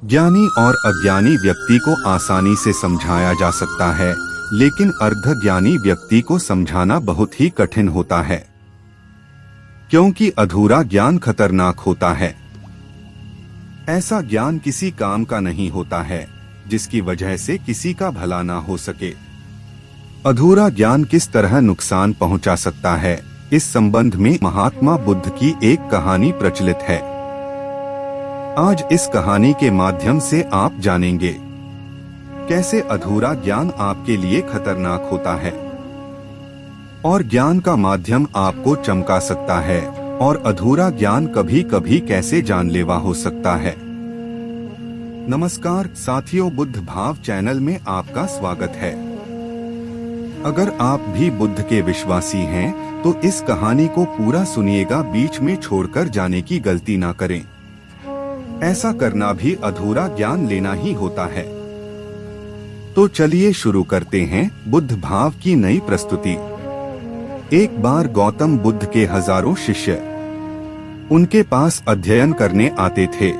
ज्ञानी और अज्ञानी व्यक्ति को आसानी से समझाया जा सकता है, लेकिन अर्धज्ञानी व्यक्ति को समझाना बहुत ही कठिन होता है, क्योंकि अधूरा ज्ञान खतरनाक होता है। ऐसा ज्ञान किसी काम का नहीं होता है जिसकी वजह से किसी का भला ना हो सके। अधूरा ज्ञान किस तरह नुकसान पहुंचा सकता है, इस संबंध में महात्मा बुद्ध की एक कहानी प्रचलित है। आज इस कहानी के माध्यम से आप जानेंगे कैसे अधूरा ज्ञान आपके लिए खतरनाक होता है और ज्ञान का माध्यम आपको चमका सकता है, और अधूरा ज्ञान कभी कभी कैसे जानलेवा हो सकता है। नमस्कार साथियों, बुद्ध भाव चैनल में आपका स्वागत है। अगर आप भी बुद्ध के विश्वासी हैं तो इस कहानी को पूरा सुनिएगा, बीच में छोड़कर जाने की गलती ना करें। ऐसा करना भी अधूरा ज्ञान लेना ही होता है। तो चलिए शुरू करते हैं बुद्ध भाव की नई प्रस्तुति। एक बार गौतम बुद्ध के हजारों शिष्य उनके पास अध्ययन करने आते थे।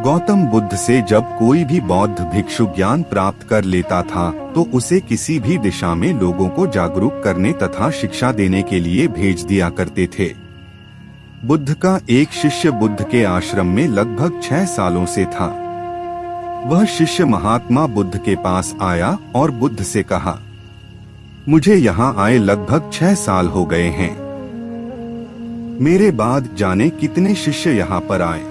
गौतम बुद्ध से जब कोई भी बौद्ध भिक्षु ज्ञान प्राप्त कर लेता था तो उसे किसी भी दिशा में लोगों को जागरूक करने तथा शिक्षा देने के लिए भेज दिया करते थे। बुद्ध का एक शिष्य बुद्ध के आश्रम में लगभग 6 सालों से था। वह शिष्य महात्मा बुद्ध के पास आया और बुद्ध से कहा, मुझे यहाँ आए लगभग 6 साल हो गए हैं। मेरे बाद जाने कितने शिष्य यहाँ पर आए।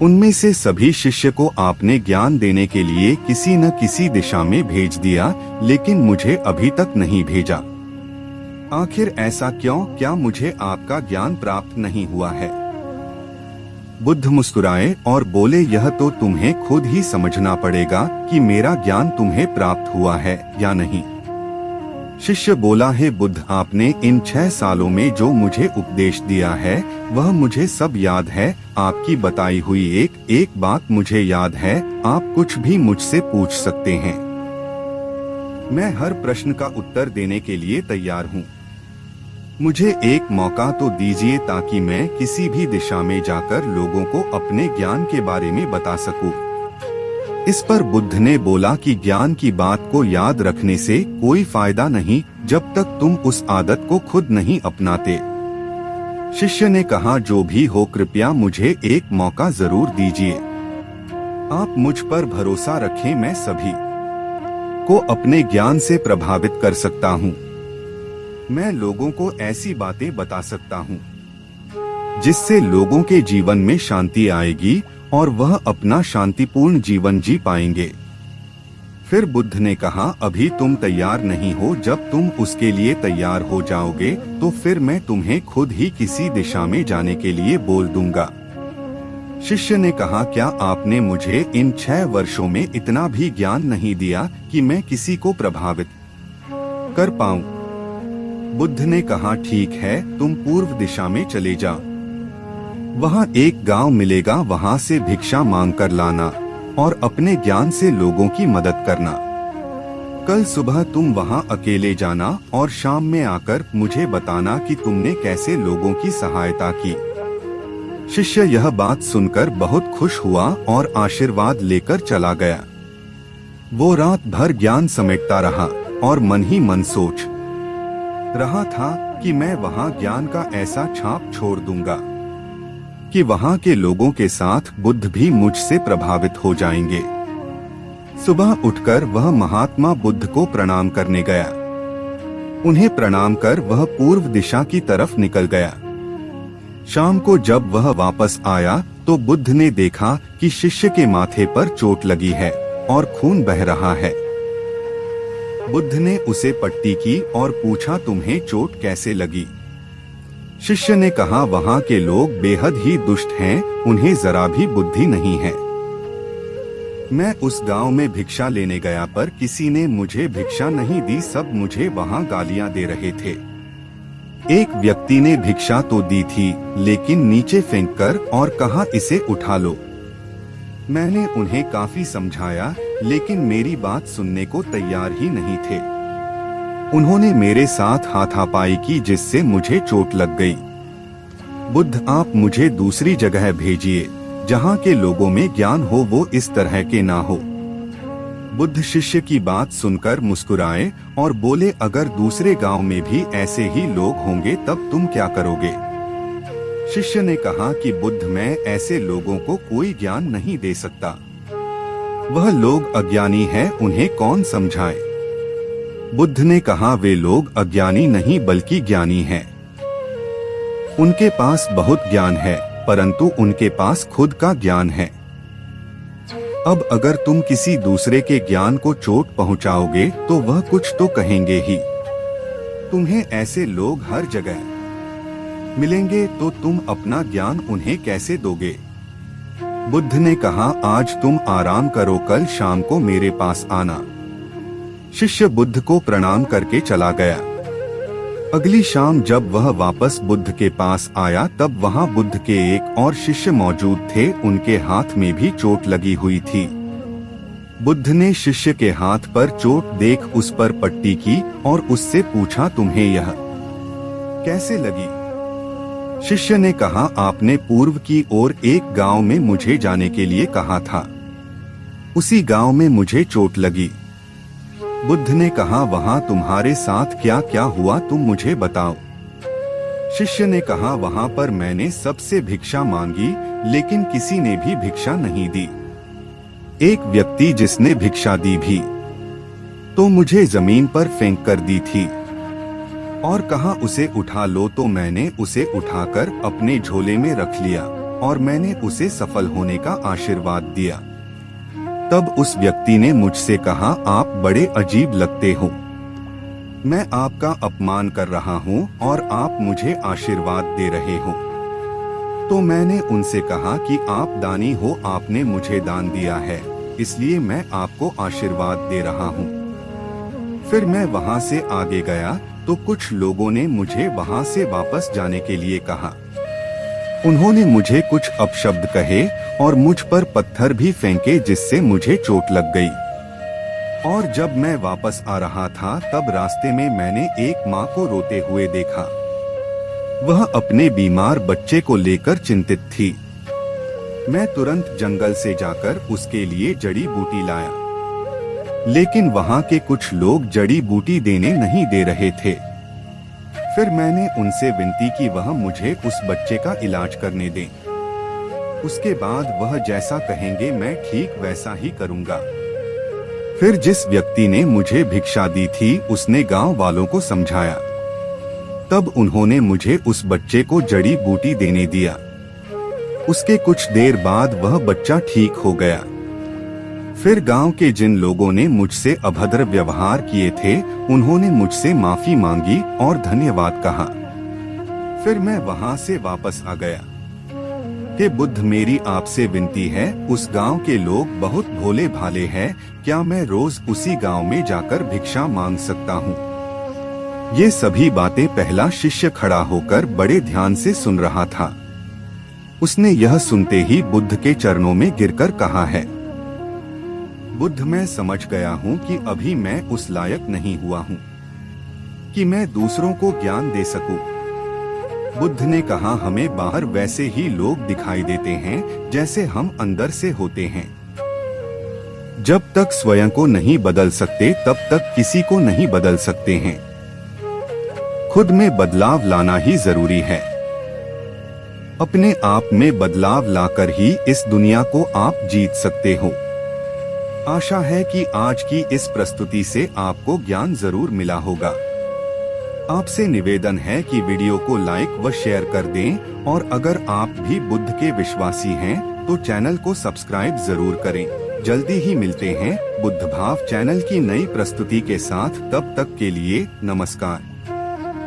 उनमें से सभी शिष्य को आपने ज्ञान देने के लिए किसी न किसी दिशा में भेज दिया, लेकिन मुझे अभी तक नहीं भेजा। आखिर ऐसा क्यों? क्या मुझे आपका ज्ञान प्राप्त नहीं हुआ है? बुद्ध मुस्कुराए और बोले, यह तो तुम्हें खुद ही समझना पड़ेगा कि मेरा ज्ञान तुम्हें प्राप्त हुआ है या नहीं। शिष्य बोला, है बुद्ध, आपने इन 6 सालों में जो मुझे उपदेश दिया है वह मुझे सब याद है। आपकी बताई हुई एक एक बात मुझे याद है। आप कुछ भी मुझसे पूछ सकते हैं, मैं हर प्रश्न का उत्तर देने के लिए तैयार हूँ। मुझे एक मौका तो दीजिए ताकि मैं किसी भी दिशा में जाकर लोगों को अपने ज्ञान के बारे में बता सकूं। इस पर बुद्ध ने बोला कि ज्ञान की बात को याद रखने से कोई फायदा नहीं जब तक तुम उस आदत को खुद नहीं अपनाते। शिष्य ने कहा, जो भी हो कृपया मुझे एक मौका जरूर दीजिए। आप मुझ पर भरोसा रखें, मैं सभी को अपने ज्ञान से प्रभावित कर सकता हूँ। मैं लोगों को ऐसी बातें बता सकता हूँ जिससे लोगों के जीवन में शांति आएगी और वह अपना शांतिपूर्ण जीवन जी पाएंगे। फिर बुद्ध ने कहा, अभी तुम तैयार नहीं हो। जब तुम उसके लिए तैयार हो जाओगे तो फिर मैं तुम्हें खुद ही किसी दिशा में जाने के लिए बोल दूंगा। शिष्य ने कहा, क्या आपने मुझे इन 6 वर्षों में इतना भी ज्ञान नहीं दिया कि मैं किसी को प्रभावित कर पाऊं? बुद्ध ने कहा, ठीक है, तुम पूर्व दिशा में चले जाओ। वहाँ एक गांव मिलेगा, वहाँ से भिक्षा मांग कर लाना और अपने ज्ञान से लोगों की मदद करना। कल सुबह तुम वहाँ अकेले जाना और शाम में आकर मुझे बताना कि तुमने कैसे लोगों की सहायता की। शिष्य यह बात सुनकर बहुत खुश हुआ और आशीर्वाद लेकर चला गया। वो रात भर ज्ञान समेटता रहा और मन ही मन सोच रहा था कि मैं वहाँ ज्ञान का ऐसा छाप छोड़ दूंगा कि वहाँ के लोगों के साथ बुद्ध भी मुझसे प्रभावित हो जाएंगे। सुबह उठकर वह महात्मा बुद्ध को प्रणाम करने गया। उन्हें प्रणाम कर वह पूर्व दिशा की तरफ निकल गया। शाम को जब वह वापस आया तो बुद्ध ने देखा कि शिष्य के माथे पर चोट लगी है और खून बह रहा है। बुद्ध ने उसे पट्टी की और पूछा, तुम्हें चोट कैसे लगी? शिष्य ने कहा, वहाँ के लोग बेहद ही दुष्ट हैं, उन्हें जरा भी बुद्धि नहीं है। मैं उस गांव में भिक्षा लेने गया पर किसी ने मुझे भिक्षा नहीं दी, सब मुझे वहाँ गालियां दे रहे थे। एक व्यक्ति ने भिक्षा तो दी थी लेकिन नीचे फेंककर और कहा, इसे उठा लो। मैंने उन्हें काफी समझाया लेकिन मेरी बात सुनने को तैयार ही नहीं थे। उन्होंने मेरे साथ हाथापाई की जिससे मुझे चोट लग गई। बुद्ध, आप मुझे दूसरी जगह भेजिए जहाँ के लोगों में ज्ञान हो वो इस तरह के ना हो। बुद्ध शिष्य की बात सुनकर मुस्कुराए और बोले, अगर दूसरे गांव में भी ऐसे ही लोग होंगे तब तुम क्या करोगे? शिष्य ने कहा कि बुद्ध, मैं ऐसे लोगों को कोई ज्ञान नहीं दे सकता। वह लोग अज्ञानी हैं, उन्हें कौन समझाए? बुद्ध ने कहा, वे लोग अज्ञानी नहीं बल्कि ज्ञानी हैं। उनके पास बहुत ज्ञान है, परंतु उनके पास खुद का ज्ञान है। अब अगर तुम किसी दूसरे के ज्ञान को चोट पहुंचाओगे तो वह कुछ तो कहेंगे ही। तुम्हें ऐसे लोग हर जगह मिलेंगे तो तुम अपना ज्ञान उन्हें कैसे दोगे? बुद्ध ने कहा, आज तुम आराम करो, कल शाम को मेरे पास आना। शिष्य बुद्ध को प्रणाम करके चला गया। अगली शाम जब वह वापस बुद्ध के पास आया तब वहां बुद्ध के एक और शिष्य मौजूद थे। उनके हाथ में भी चोट लगी हुई थी। बुद्ध ने शिष्य के हाथ पर चोट देख उस पर पट्टी की और उससे पूछा, तुम्हें यह कैसे लगी? शिष्य ने कहा, आपने पूर्व की ओर एक गांव में मुझे जाने के लिए कहा था, उसी गांव में मुझे चोट लगी। बुद्ध ने कहा, वहां तुम्हारे साथ क्या क्या हुआ तुम मुझे बताओ। शिष्य ने कहा, वहां पर मैंने सबसे भिक्षा मांगी लेकिन किसी ने भी भिक्षा नहीं दी। एक व्यक्ति जिसने भिक्षा दी भी तो मुझे जमीन पर फेंक कर दी थी और कहा उसे उठा लो, तो मैंने उसे उठाकर अपने झोले में रख लिया और मैंने उसे सफल होने का आशीर्वाद दिया। तब उस व्यक्ति ने मुझसे कहा, आप बड़े अजीब लगते हो, मैं आपका अपमान कर रहा हूँ और आप मुझे आशीर्वाद दे रहे हो। तो मैंने उनसे कहा कि आप दानी हो, आपने मुझे दान दिया है, इसलिए मैं आपको आशीर्वाद दे रहा हूँ। फिर मैं वहाँ से आगे गया तो कुछ लोगों ने मुझे वहाँ से वापस जाने के लिए कहा। उन्होंने मुझे कुछ अपशब्द कहे और मुझ पर पत्थर भी फेंके जिससे मुझे चोट लग गई। और जब मैं वापस आ रहा था तब रास्ते में मैंने एक माँ को रोते हुए देखा। वह अपने बीमार बच्चे को लेकर चिंतित थी। मैं तुरंत जंगल से जाकर उसके लिए जड़ी बूटी लाया, लेकिन वहाँ के कुछ लोग जड़ी बूटी देने नहीं दे रहे थे। फिर मैंने उनसे विनती की वह मुझे उस बच्चे का इलाज करने दें। उसके बाद वह जैसा कहेंगे मैं ठीक वैसा ही करूँगा। फिर जिस व्यक्ति ने मुझे भिक्षा दी थी उसने गांव वालों को समझाया। तब उन्होंने मुझे उस बच्चे को जड़ी बूटी देने दिया। उसके कुछ देर बाद वह बच्चा ठीक हो गया। फिर गांव के जिन लोगों ने मुझसे अभद्र व्यवहार किए थे उन्होंने मुझसे माफी मांगी और धन्यवाद कहा। फिर मैं वहां से वापस आ गया। हे बुद्ध, मेरी आपसे विनती है, उस गांव के लोग बहुत भोले भाले हैं, क्या मैं रोज उसी गांव में जाकर भिक्षा मांग सकता हूँ? ये सभी बातें पहला शिष्य खड़ा होकर बड़े ध्यान से सुन रहा था। उसने यह सुनते ही बुद्ध के चरणों में गिरकर कहा है, बुद्ध, मैं समझ गया हूँ कि अभी मैं उस लायक नहीं हुआ हूँ कि मैं दूसरों को ज्ञान दे सकूं। बुद्ध ने कहा, हमें बाहर वैसे ही लोग दिखाई देते हैं जैसे हम अंदर से होते हैं। जब तक स्वयं को नहीं बदल सकते तब तक किसी को नहीं बदल सकते हैं। खुद में बदलाव लाना ही जरूरी है। अपने आप में बदलाव लाकर ही इस दुनिया को आप जीत सकते हो। आशा है कि आज की इस प्रस्तुति से आपको ज्ञान जरूर मिला होगा। आपसे निवेदन है कि वीडियो को लाइक व शेयर कर दें और अगर आप भी बुद्ध के विश्वासी हैं तो चैनल को सब्सक्राइब जरूर करें। जल्दी ही मिलते हैं बुद्ध भाव चैनल की नई प्रस्तुति के साथ। तब तक के लिए नमस्कार।